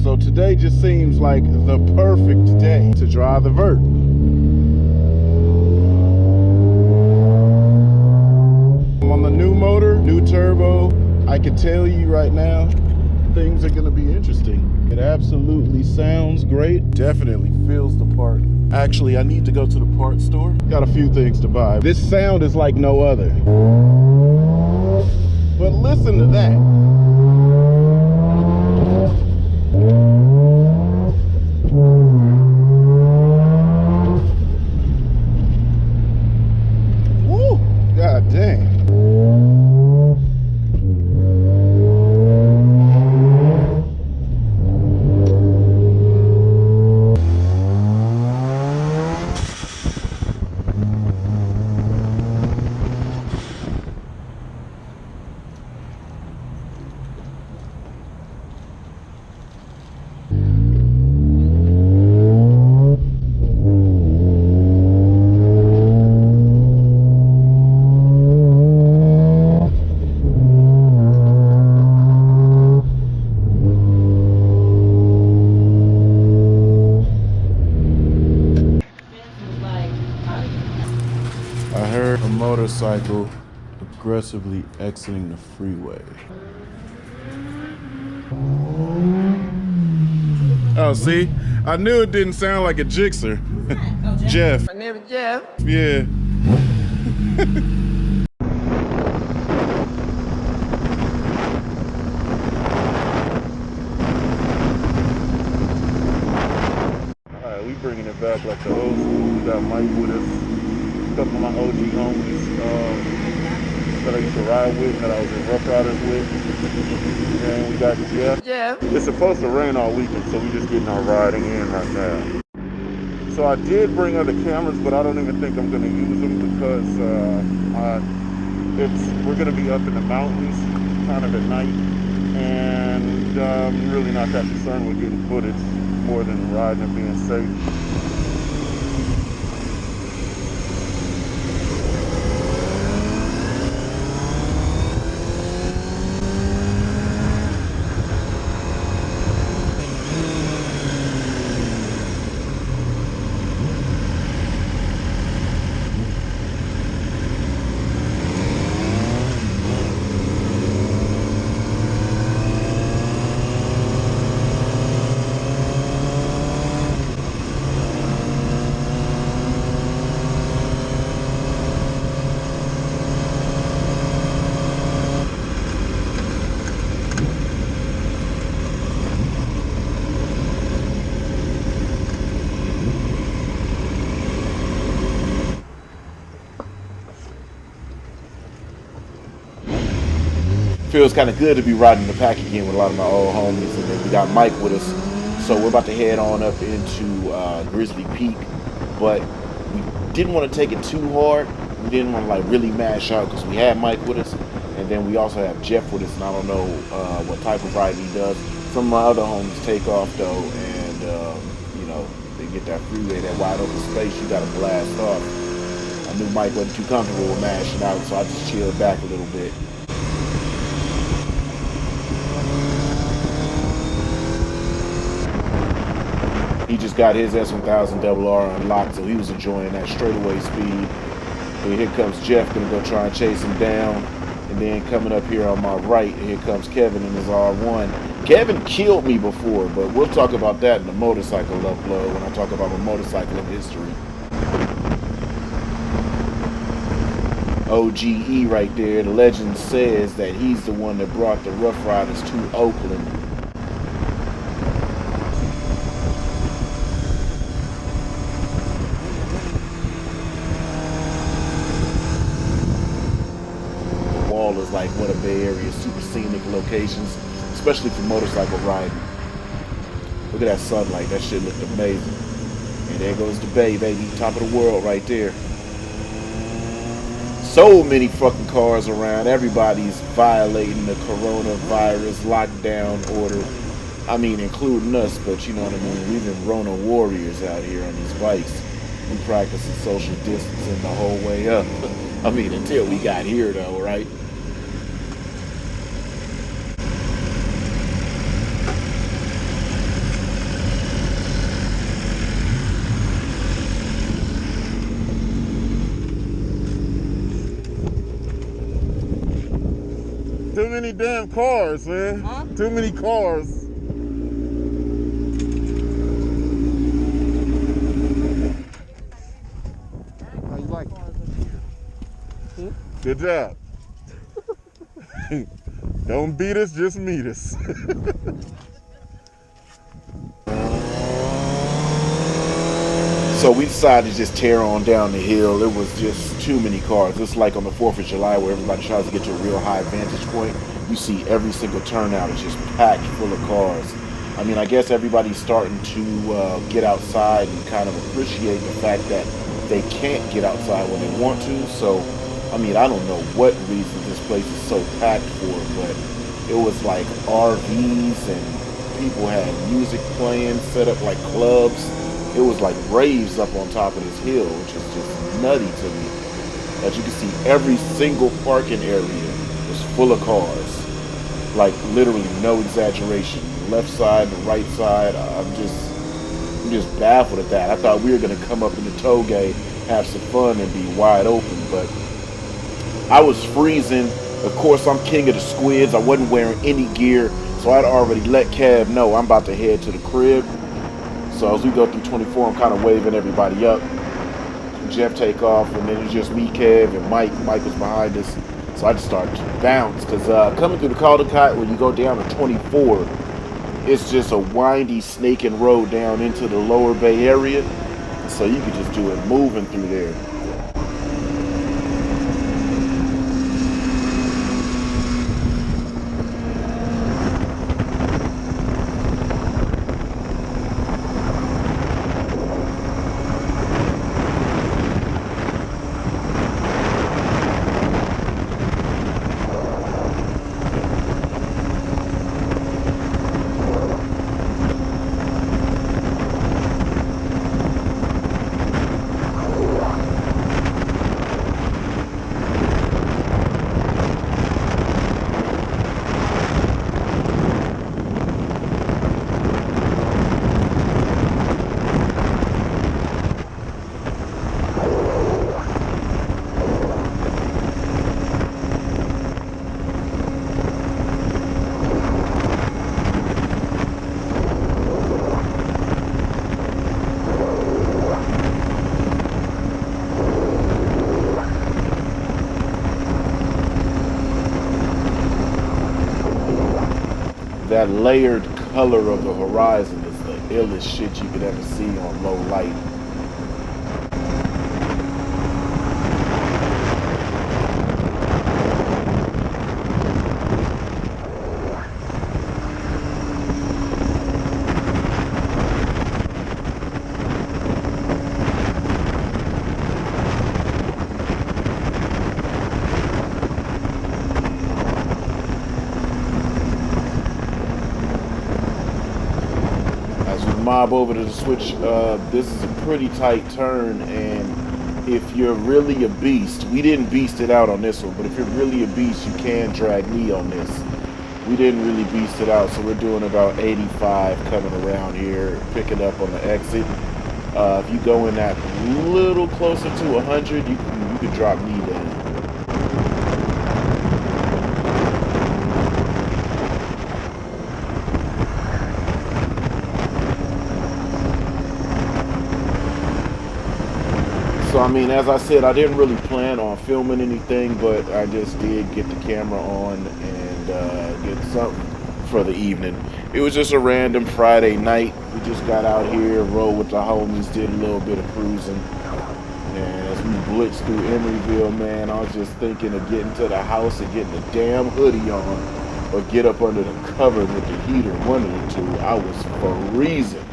So today just seems like the perfect day to drive the Vert. I'm on the new motor, new turbo. I can tell you right now, things are gonna be interesting. It absolutely sounds great. Definitely feels the part. Actually, I need to go to the parts store. Got a few things to buy. This sound is like no other. But listen to that. Woo! God dang. I heard a motorcycle aggressively exiting the freeway. Oh, see? I knew it didn't sound like a Gixxer. Oh, Jeff. My name is Jeff. Yeah. Alright, we bringing it back like the old school. We got Mike with us. A couple of my OG homies that I used to ride with, that I was in Rough Riders with. And we got Jeff. Jeff. It's supposed to rain all weekend, so we're just getting our riding in right now. So I did bring other cameras, but I don't even think I'm going to use them because we're going to be up in the mountains kind of at night, and I'm really not that concerned with getting footage more than riding and being safe. Feels kind of good to be riding the pack again with a lot of my old homies, and then we got Mike with us. So we're about to head on up into Grizzly Peak, but we didn't want to take it too hard. We didn't want to like really mash out because we had Mike with us, and then we also have Jeff with us, and I don't know what type of riding he does. Some of my other homies take off though, and you know, they get that freeway, that wide open space, you got to blast off. I knew Mike wasn't too comfortable with mashing out, so I just chilled back a little bit. He just got his S1000RR unlocked, so he was enjoying that straightaway speed. And here comes Jeff, gonna go try and chase him down. And then coming up here on my right, here comes Kevin in his R1. Kevin killed me before, but we'll talk about that in the motorcycle upload when I talk about my motorcycling history. OGE right there, the legend says that he's the one that brought the Rough Riders to Oakland. Is like one of Bay Area's super scenic locations, especially for motorcycle riding. Look at that sunlight, that shit looked amazing. And there goes the Bay, baby, top of the world right there. So many fucking cars around, everybody's violating the coronavirus lockdown order. I mean, including us, but you know what I mean, we've been Rona warriors out here on these bikes. We practicing social distancing the whole way up. I mean, until we got here though, right? many damn cars, man. Huh? Too many cars. How you like it? Good job. Don't beat us, just meet us. So we decided to just tear on down the hill. It was just too many cars. It's like on the 4th of July where everybody tries to get to a real high vantage point. You see every single turnout is just packed full of cars. I mean, I guess everybody's starting to get outside and kind of appreciate the fact that they can't get outside when they want to. So, I mean, I don't know what reason this place is so packed for, but it was like RVs and people had music playing, set up like clubs. It was like raves up on top of this hill, which is just nutty to me. As you can see, every single parking area was full of cars. Like literally no exaggeration. The left side, the right side. I'm just baffled at that. I thought we were gonna come up in the tow gate, have some fun, and be wide open, but I was freezing. Of course, I'm king of the squids. I wasn't wearing any gear, so I'd already let Kev know I'm about to head to the crib. So as we go through 24, I'm kind of waving everybody up. Jeff take off, and then it's just me, Kev, and Mike. Mike was behind us. So I just started to bounce, because coming through the Caldecott, when you go down to 24, it's just a windy, snaking road down into the lower Bay Area. So you could just do it moving through there. That layered color of the horizon is the illest shit you could ever see on low light. Mob over to the switch. This is a pretty tight turn, and if you're really a beast, we didn't beast it out on this one, but if you're really a beast, you can drag me on this. We didn't really beast it out, so we're doing about 85 coming around here, picking up on the exit. If you go in that little closer to 100, you can drop me down. So, I mean, as I said, I didn't really plan on filming anything, but I just did get the camera on and get something for the evening. It was just a random Friday night. We just got out here, rode with the homies, did a little bit of cruising. And as we blitzed through Emeryville, man, I was just thinking of getting to the house and getting a damn hoodie on, or get up under the cover with the heater, one of the two. I was freezing.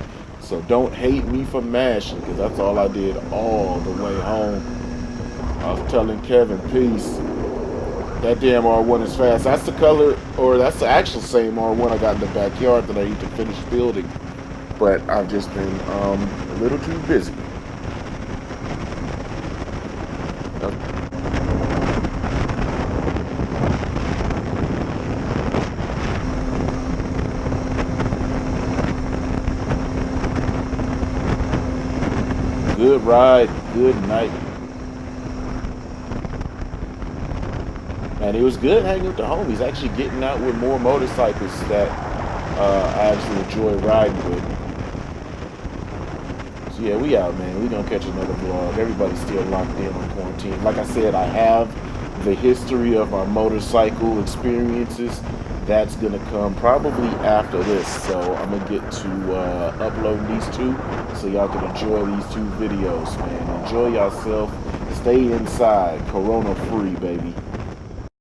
So don't hate me for mashing, because that's all I did all the way home. I was telling Kevin, peace, that damn R1 is fast. That's the color, or that's the actual same R1 I got in the backyard that I need to finish building. But I've just been a little too busy. Good ride, good night. And it was good hanging with the homies, actually getting out with more motorcycles that I actually enjoy riding with. So yeah, we out, man. We gonna catch another vlog. Everybody's still locked in on quarantine. Like I said, I have the history of my motorcycle experiences. That's gonna come probably after this. So I'm gonna get to uploading these two so y'all can enjoy these two videos, man. Enjoy yourself. Stay inside. Corona free, baby.